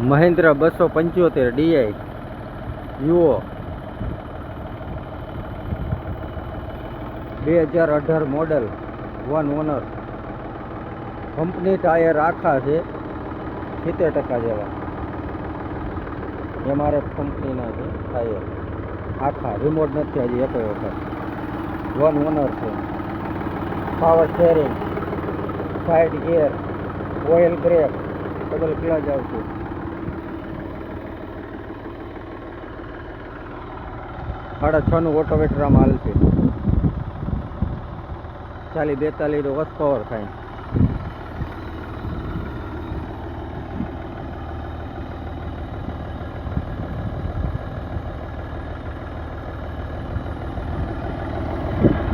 Mahindra 275 DI યુઓ 2018 model, 1 owner. Company tyre આખા છે 70% જેવા. MRF કંપનીના છે ટાયર આખા. રિમોટ નથી હજી એક વખત. 1 ઓનર છે. Power steering, side gear, oil break, double clutch આવશે. સાડા 6 નું ઓટોવેટર આમાં હાલશે. 40-42 હોર્સ પાવર થાય.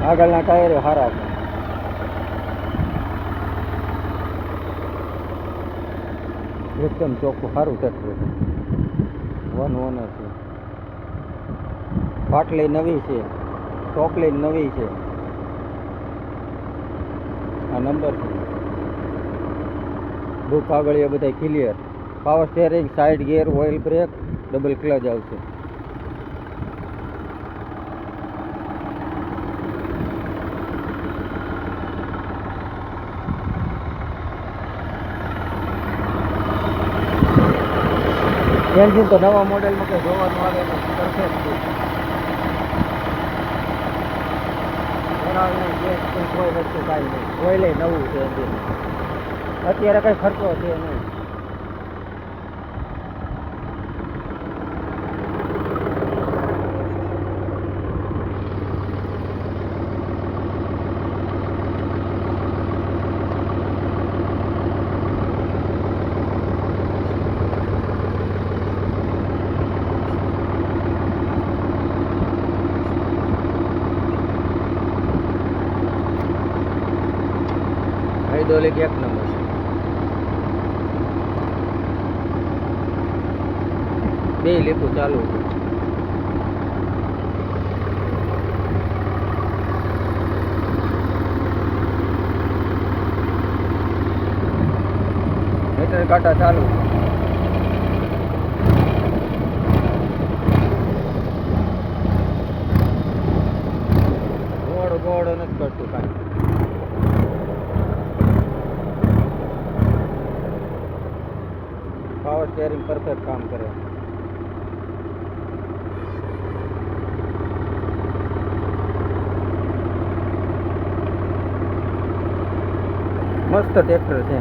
આગળના ટાયર સારા છે. એકદમ ચોખ્ખું સારું ટ્રેક્ટર છે. 1 ઓનર છે. પાટલી નવી છે, ટોપલી નવી છે. આ નંબર છે. બુક આગળ એ બધા clear. Power steering, side gear, oil break, double clutch આવશે. એન્જિન તો નવા મોડેલમાં કંઈ જોવાનું આવે તો પરફેક્ટ છે. ગેસ કોઈ વસ્તુ કાંઈ નહીં. ઓઇલે નવું છે એન્જિન. અત્યારે કંઈ ખર્ચો છે નહીં. હાઇડ્રોલિક એક નંબર છે. બે લીપું ચાલુ છે. મીટર કાંટા ચાલુ છે. ગોળ નથી કરતું કાંઈ. પાવર સ્ટેરિંગ પરફેક્ટ કામ કરે. મસ્ત ટ્રેક્ટર છે.